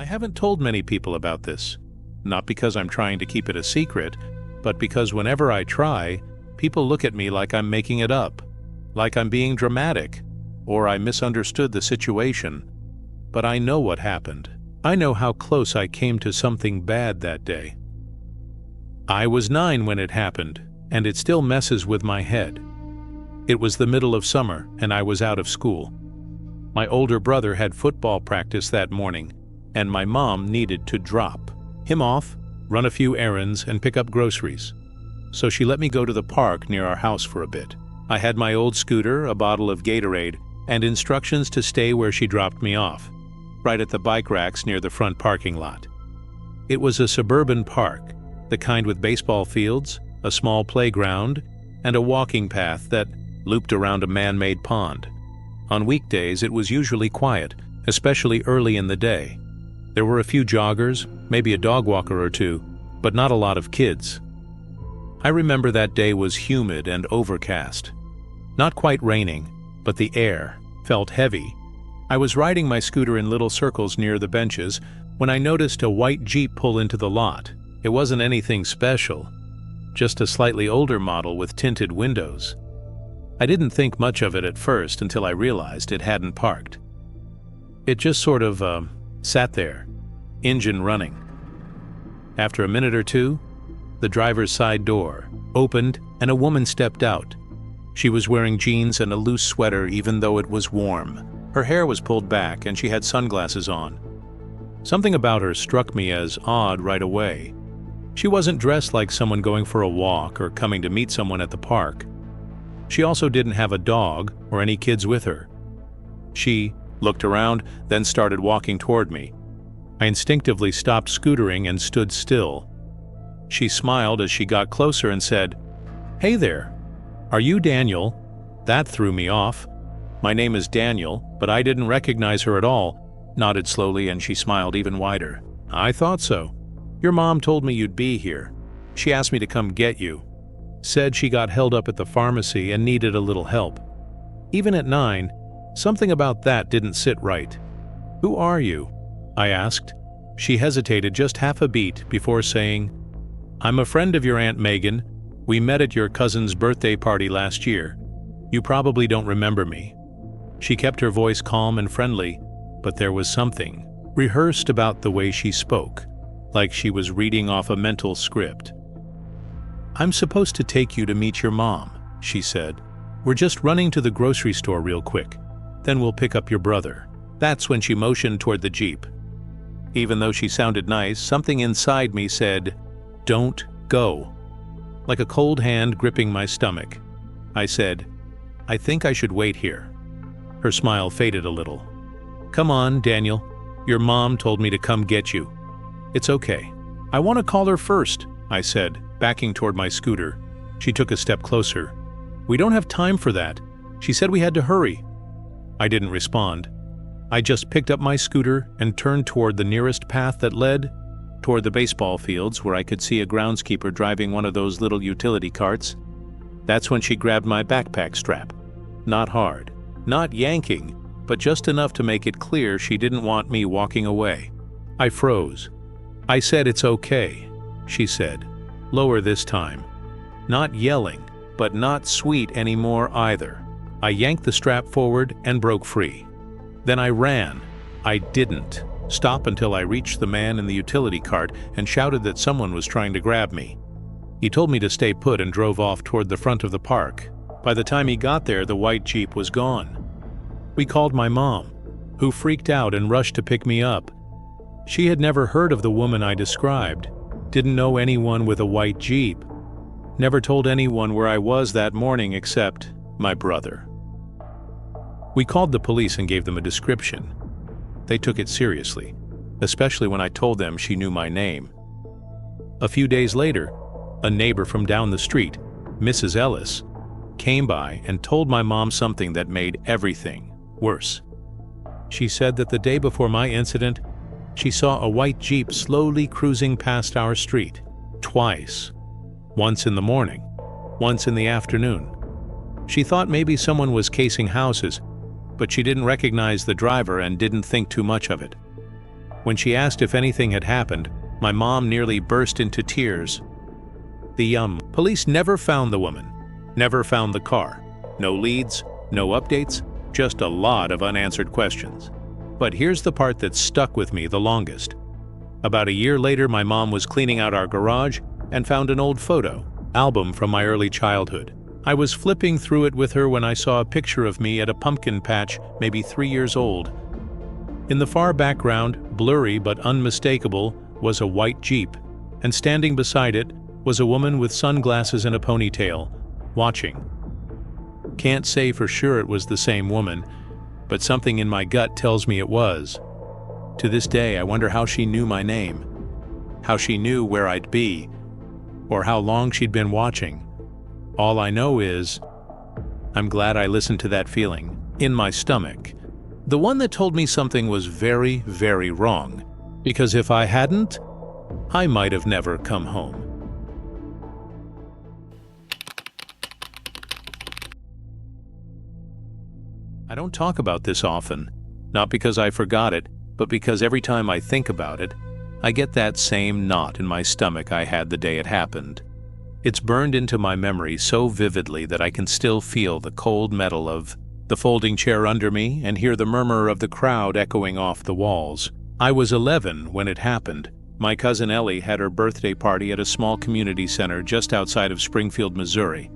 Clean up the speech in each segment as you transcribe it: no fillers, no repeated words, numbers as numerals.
I haven't told many people about this, not because I'm trying to keep it a secret, but because whenever I try, people look at me like I'm making it up, like I'm being dramatic, or I misunderstood the situation. But I know what happened. I know how close I came to something bad that day. I was 9 when it happened, and it still messes with my head. It was the middle of summer, and I was out of school. My older brother had football practice that morning, and my mom needed to drop him off, run a few errands, and pick up groceries. So she let me go to the park near our house for a bit. I had my old scooter, a bottle of Gatorade, and instructions to stay where she dropped me off, right at the bike racks near the front parking lot. It was a suburban park, the kind with baseball fields, a small playground, and a walking path that looped around a man-made pond. On weekdays, it was usually quiet, especially early in the day. There were a few joggers, maybe a dog walker or two, but not a lot of kids. I remember that day was humid and overcast. Not quite raining, but the air felt heavy. I was riding my scooter in little circles near the benches when I noticed a white Jeep pull into the lot. It wasn't anything special, just a slightly older model with tinted windows. I didn't think much of it at first until I realized it hadn't parked. It just sort of sat there, engine running. After a minute or two, the driver's side door opened and a woman stepped out. She was wearing jeans and a loose sweater even though it was warm. Her hair was pulled back and she had sunglasses on. Something about her struck me as odd right away. She wasn't dressed like someone going for a walk or coming to meet someone at the park. She also didn't have a dog or any kids with her. She looked around, then started walking toward me. I instinctively stopped scootering and stood still. She smiled as she got closer and said, "Hey there, are you Daniel?" That threw me off. My name is Daniel, but I didn't recognize her at all. Nodded slowly and she smiled even wider. "I thought so. Your mom told me you'd be here. She asked me to come get you. Said she got held up at the pharmacy and needed a little help." Even at 9, something about that didn't sit right. "Who are you?" I asked. She hesitated just half a beat before saying, "I'm a friend of your Aunt Megan. We met at your cousin's birthday party last year. You probably don't remember me." She kept her voice calm and friendly, but there was something rehearsed about the way she spoke, like she was reading off a mental script. "I'm supposed to take you to meet your mom," she said. "We're just running to the grocery store real quick. Then we'll pick up your brother." That's when she motioned toward the Jeep. Even though she sounded nice, something inside me said, "Don't go." Like a cold hand gripping my stomach. I said, "I think I should wait here." Her smile faded a little. "Come on, Daniel. Your mom told me to come get you. It's okay." "I want to call her first," I said, backing toward my scooter. She took a step closer. "We don't have time for that. She said we had to hurry." I didn't respond. I just picked up my scooter and turned toward the nearest path that led toward the baseball fields where I could see a groundskeeper driving one of those little utility carts. That's when she grabbed my backpack strap. Not hard, not yanking, but just enough to make it clear she didn't want me walking away. I froze. "I said it's okay," she said, lower this time. Not yelling, but not sweet anymore either. I yanked the strap forward and broke free. Then I ran. I didn't stop until I reached the man in the utility cart and shouted that someone was trying to grab me. He told me to stay put and drove off toward the front of the park. By the time he got there, the white Jeep was gone. We called my mom, who freaked out and rushed to pick me up. She had never heard of the woman I described, didn't know anyone with a white Jeep, never told anyone where I was that morning except my brother. We called the police and gave them a description. They took it seriously, especially when I told them she knew my name. A few days later, a neighbor from down the street, Mrs. Ellis, came by and told my mom something that made everything worse. She said that the day before my incident, she saw a white Jeep slowly cruising past our street, twice. Once in the morning, once in the afternoon. She thought maybe someone was casing houses, but she didn't recognize the driver and didn't think too much of it. When she asked if anything had happened, my mom nearly burst into tears. The police never found the woman, never found the car. No leads, no updates, just a lot of unanswered questions. But here's the part that stuck with me the longest. About a year later, my mom was cleaning out our garage and found an old photo album from my early childhood. I was flipping through it with her when I saw a picture of me at a pumpkin patch, maybe 3 years old. In the far background, blurry but unmistakable, was a white Jeep, and standing beside it was a woman with sunglasses and a ponytail, watching. Can't say for sure it was the same woman, but something in my gut tells me it was. To this day, I wonder how she knew my name, how she knew where I'd be, or how long she'd been watching. All I know is, I'm glad I listened to that feeling in my stomach, the one that told me something was very, very wrong, because if I hadn't, I might have never come home. I don't talk about this often, not because I forgot it, but because every time I think about it, I get that same knot in my stomach I had the day it happened. It's burned into my memory so vividly that I can still feel the cold metal of the folding chair under me and hear the murmur of the crowd echoing off the walls. I was 11 when it happened. My cousin Ellie had her birthday party at a small community center just outside of Springfield, Missouri.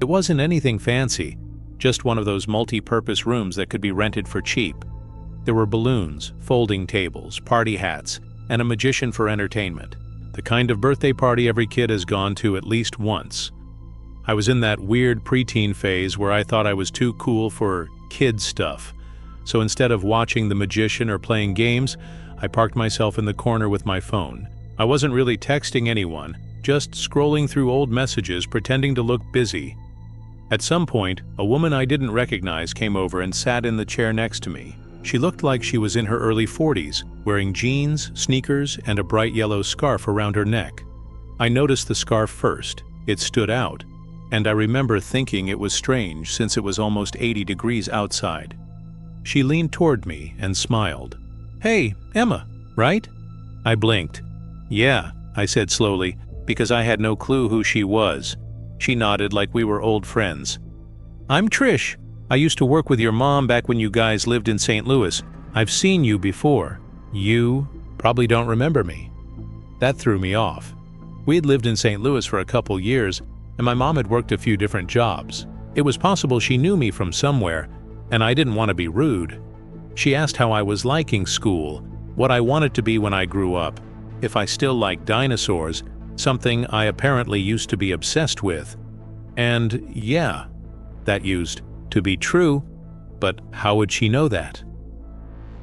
It wasn't anything fancy, just one of those multi-purpose rooms that could be rented for cheap. There were balloons, folding tables, party hats, and a magician for entertainment. The kind of birthday party every kid has gone to at least once. I was in that weird preteen phase where I thought I was too cool for kid stuff. So instead of watching the magician or playing games, I parked myself in the corner with my phone. I wasn't really texting anyone, just scrolling through old messages pretending to look busy. At some point, a woman I didn't recognize came over and sat in the chair next to me. She looked like she was in her early 40s, wearing jeans, sneakers, and a bright yellow scarf around her neck. I noticed the scarf first. It stood out, and I remember thinking it was strange since it was almost 80 degrees outside. She leaned toward me and smiled. "Hey, Emma, right?" I blinked. "Yeah," I said slowly, because I had no clue who she was. She nodded like we were old friends. "I'm Trish. I used to work with your mom back when you guys lived in St. Louis. I've seen you before. You probably don't remember me." That threw me off. We had lived in St. Louis for a couple years, and my mom had worked a few different jobs. It was possible she knew me from somewhere, and I didn't want to be rude. She asked how I was liking school, what I wanted to be when I grew up, if I still liked dinosaurs, something I apparently used to be obsessed with. And yeah, that used to be true, but how would she know that?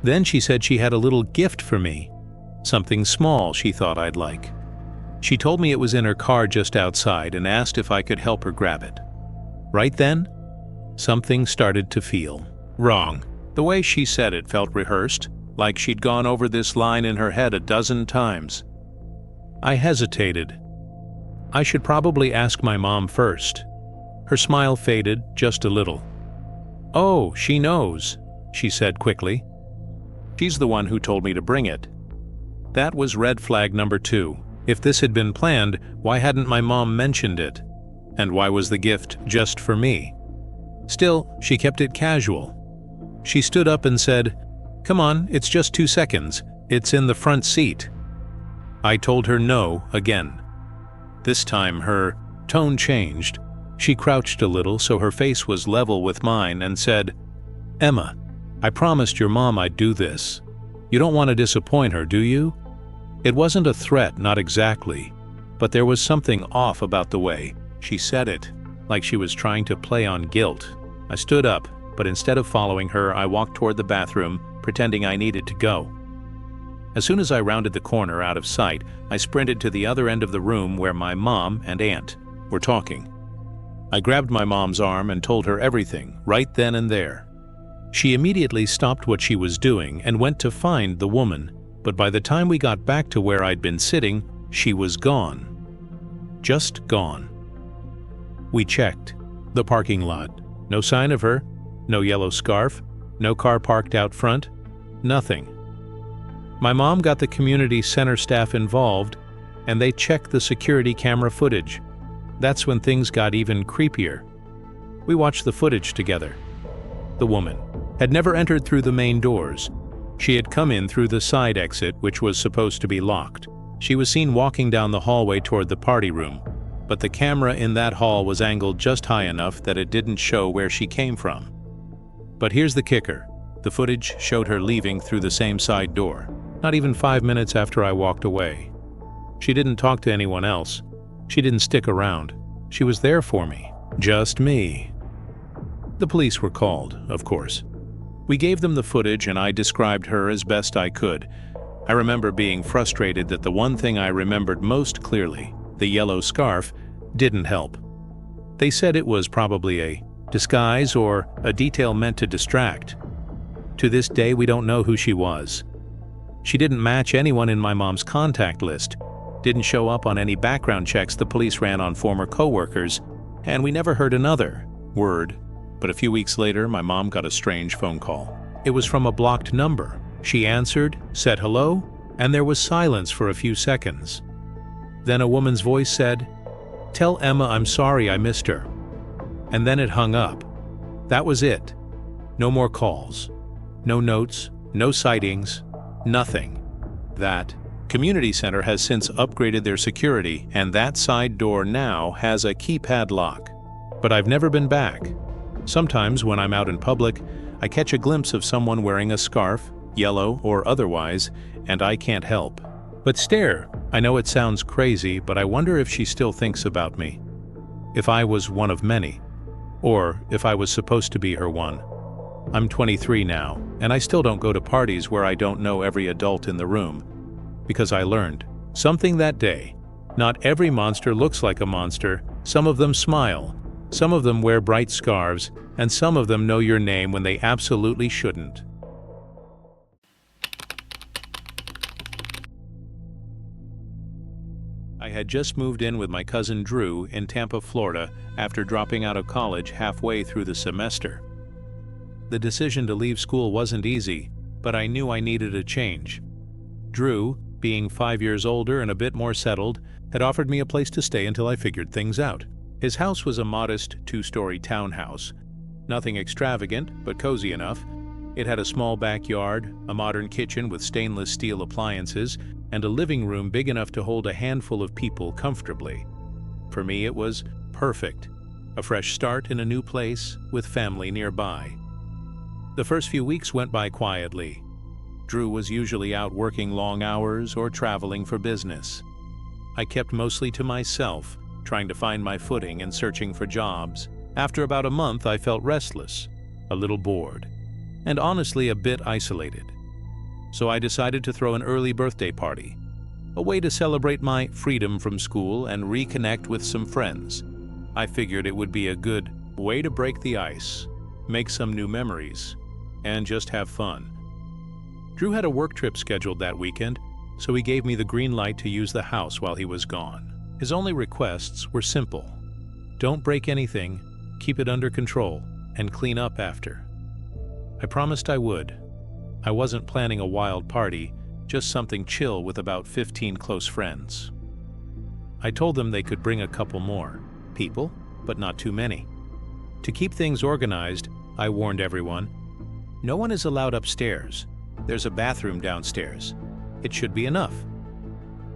Then she said she had a little gift for me, something small she thought I'd like. She told me it was in her car just outside and asked if I could help her grab it. Right then, something started to feel wrong. The way she said it felt rehearsed, like she'd gone over this line in her head a dozen times. I hesitated. I should probably ask my mom first. Her smile faded just a little. "Oh, she knows," she said quickly. "She's the one who told me to bring it." That was red flag number 2. If this had been planned, why hadn't my mom mentioned it? And why was the gift just for me? Still, she kept it casual. She stood up and said, "Come on, it's just 2 seconds. It's in the front seat." I told her no again. This time her tone changed. She crouched a little so her face was level with mine and said, "Emma, I promised your mom I'd do this. You don't want to disappoint her, do you?" It wasn't a threat, not exactly, but there was something off about the way she said it, like she was trying to play on guilt. I stood up, but instead of following her, I walked toward the bathroom, pretending I needed to go. As soon as I rounded the corner out of sight, I sprinted to the other end of the room where my mom and aunt were talking. I grabbed my mom's arm and told her everything, right then and there. She immediately stopped what she was doing and went to find the woman, but by the time we got back to where I'd been sitting, she was gone. Just gone. We checked the parking lot. No sign of her, no yellow scarf, no car parked out front, nothing. My mom got the community center staff involved, and they checked the security camera footage. That's when things got even creepier. We watched the footage together. The woman had never entered through the main doors. She had come in through the side exit, which was supposed to be locked. She was seen walking down the hallway toward the party room, but the camera in that hall was angled just high enough that it didn't show where she came from. But here's the kicker. The footage showed her leaving through the same side door, not even 5 minutes after I walked away. She didn't talk to anyone else. She didn't stick around. She was there for me. Just me. The police were called, of course. We gave them the footage and I described her as best I could. I remember being frustrated that the one thing I remembered most clearly, the yellow scarf, didn't help. They said it was probably a disguise or a detail meant to distract. To this day, we don't know who she was. She didn't match anyone in my mom's contact list, didn't show up on any background checks the police ran on former coworkers, and we never heard another word. But a few weeks later, my mom got a strange phone call. It was from a blocked number. She answered, said hello, and there was silence for a few seconds. Then a woman's voice said, "Tell Emma I'm sorry I missed her." And then it hung up. That was it. No more calls. No notes, no sightings, nothing. That community center has since upgraded their security, and that side door now has a keypad lock. But I've never been back. Sometimes when I'm out in public, I catch a glimpse of someone wearing a scarf, yellow or otherwise, and I can't help but stare. I know it sounds crazy, but I wonder if she still thinks about me. If I was one of many, or if I was supposed to be her one. I'm 23 now, and I still don't go to parties where I don't know every adult in the room, because I learned something that day. Not every monster looks like a monster. Some of them smile. Some of them wear bright scarves, and some of them know your name when they absolutely shouldn't. I had just moved in with my cousin Drew in Tampa, Florida, after dropping out of college halfway through the semester. The decision to leave school wasn't easy, but I knew I needed a change. Drew, being 5 years older and a bit more settled, had offered me a place to stay until I figured things out. His house was a modest 2-story townhouse. Nothing extravagant, but cozy enough. It had a small backyard, a modern kitchen with stainless steel appliances, and a living room big enough to hold a handful of people comfortably. For me, it was perfect. A fresh start in a new place with family nearby. The first few weeks went by quietly. Drew was usually out working long hours or traveling for business. I kept mostly to myself, trying to find my footing and searching for jobs. After about a month, I felt restless, a little bored, and honestly a bit isolated. So I decided to throw an early birthday party, a way to celebrate my freedom from school and reconnect with some friends. I figured it would be a good way to break the ice, make some new memories, and just have fun. Drew had a work trip scheduled that weekend, so he gave me the green light to use the house while he was gone. His only requests were simple. Don't break anything, keep it under control, and clean up after. I promised I would. I wasn't planning a wild party, just something chill with about 15 close friends. I told them they could bring a couple more people, but not too many. To keep things organized, I warned everyone, no one is allowed upstairs. There's a bathroom downstairs. It should be enough.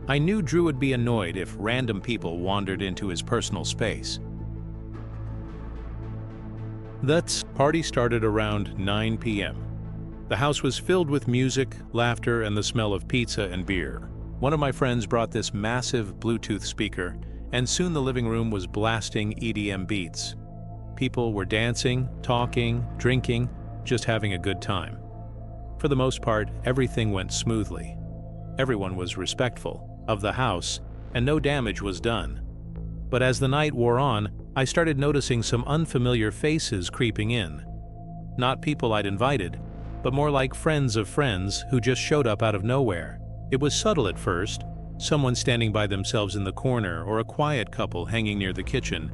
I knew Drew would be annoyed if random people wandered into his personal space. The party started around 9 p.m. The house was filled with music, laughter, and the smell of pizza and beer. One of my friends brought this massive Bluetooth speaker, and soon the living room was blasting EDM beats. People were dancing, talking, drinking, just having a good time. For the most part, everything went smoothly. Everyone was respectful of the house, and no damage was done. But as the night wore on, I started noticing some unfamiliar faces creeping in. Not people I'd invited, but more like friends of friends who just showed up out of nowhere. It was subtle at first, someone standing by themselves in the corner or a quiet couple hanging near the kitchen,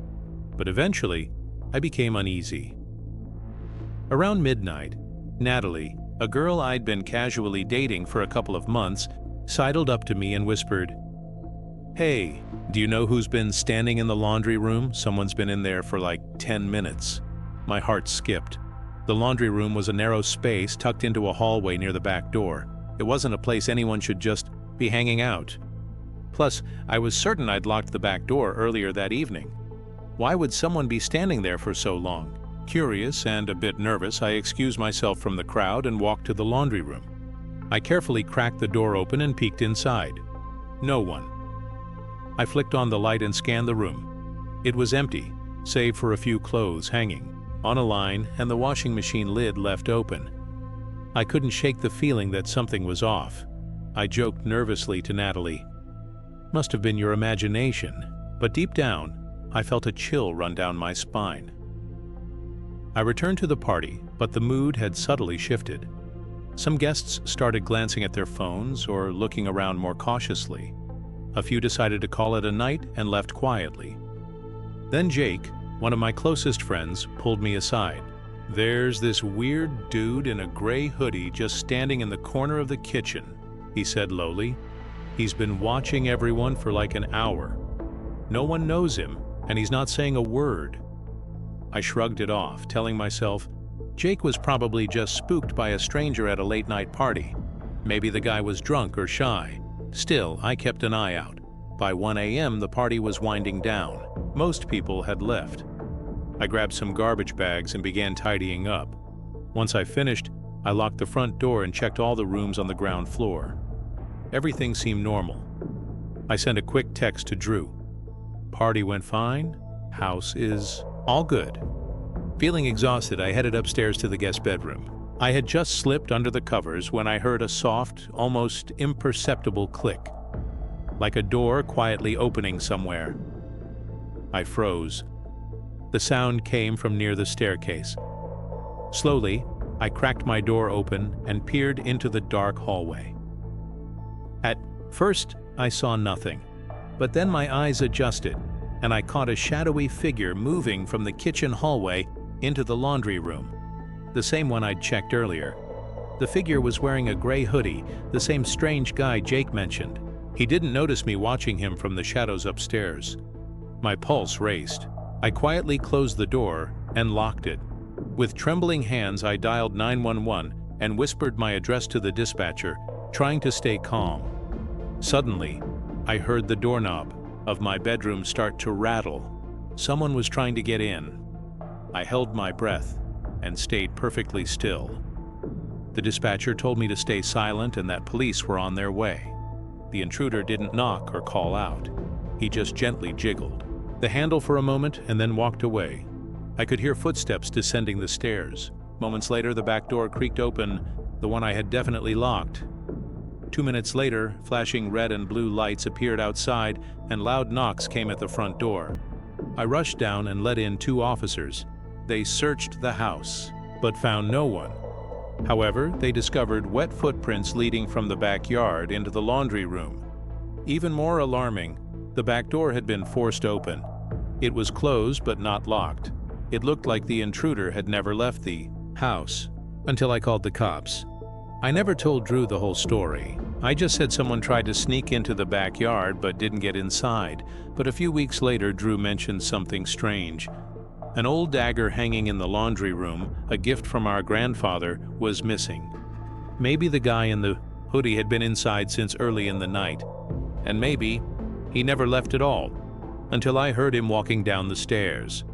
but eventually I became uneasy. Around midnight, Natalie, A girl I'd been casually dating for a couple of months sidled up to me and whispered, "Hey, do you know who's been standing in the laundry room? Someone's been in there for like 10 minutes." My heart skipped. The laundry room was a narrow space tucked into a hallway near the back door. It wasn't a place anyone should just be hanging out. Plus, I was certain I'd locked the back door earlier that evening. Why would someone be standing there for so long? Curious and a bit nervous, I excused myself from the crowd and walked to the laundry room. I carefully cracked the door open and peeked inside. No one. I flicked on the light and scanned the room. It was empty, save for a few clothes hanging on a line and the washing machine lid left open. I couldn't shake the feeling that something was off. I joked nervously to Natalie, "Must have been your imagination," but deep down, I felt a chill run down my spine. I returned to the party, but the mood had subtly shifted. Some guests started glancing at their phones or looking around more cautiously. A few decided to call it a night and left quietly. Then Jake, one of my closest friends, pulled me aside. "There's this weird dude in a gray hoodie just standing in the corner of the kitchen," he said lowly. "He's been watching everyone for like an hour. No one knows him, and he's not saying a word." I shrugged it off, telling myself, Jake was probably just spooked by a stranger at a late-night party. Maybe the guy was drunk or shy. Still, I kept an eye out. By 1 a.m., the party was winding down. Most people had left. I grabbed some garbage bags and began tidying up. Once I finished, I locked the front door and checked all the rooms on the ground floor. Everything seemed normal. I sent a quick text to Drew. "Party went fine. House is all good." Feeling exhausted, I headed upstairs to the guest bedroom. I had just slipped under the covers when I heard a soft, almost imperceptible click, like a door quietly opening somewhere. I froze. The sound came from near the staircase. Slowly, I cracked my door open and peered into the dark hallway. At first, I saw nothing, but then my eyes adjusted, and I caught a shadowy figure moving from the kitchen hallway into the laundry room, the same one I'd checked earlier. The figure was wearing a gray hoodie, the same strange guy Jake mentioned. He didn't notice me watching him from the shadows upstairs. My pulse raced. I quietly closed the door and locked it. With trembling hands, I dialed 911 and whispered my address to the dispatcher, trying to stay calm. Suddenly, I heard the doorknob of my bedroom start to rattle. Someone was trying to get in. I held my breath and stayed perfectly still. The dispatcher told me to stay silent and that police were on their way. The intruder didn't knock or call out. He just gently jiggled the handle for a moment and then walked away. I could hear footsteps descending the stairs. Moments later, the back door creaked open, the one I had definitely locked. 2 minutes later, flashing red and blue lights appeared outside and loud knocks came at the front door. I rushed down and let in 2 officers. They searched the house, but found no one. However, they discovered wet footprints leading from the backyard into the laundry room. Even more alarming, the back door had been forced open. It was closed but not locked. It looked like the intruder had never left the house until I called the cops. I never told Drew the whole story. I just said someone tried to sneak into the backyard but didn't get inside. But a few weeks later, Drew mentioned something strange. An old dagger hanging in the laundry room, a gift from our grandfather, was missing. Maybe the guy in the hoodie had been inside since early in the night. And maybe he never left at all, until I heard him walking down the stairs.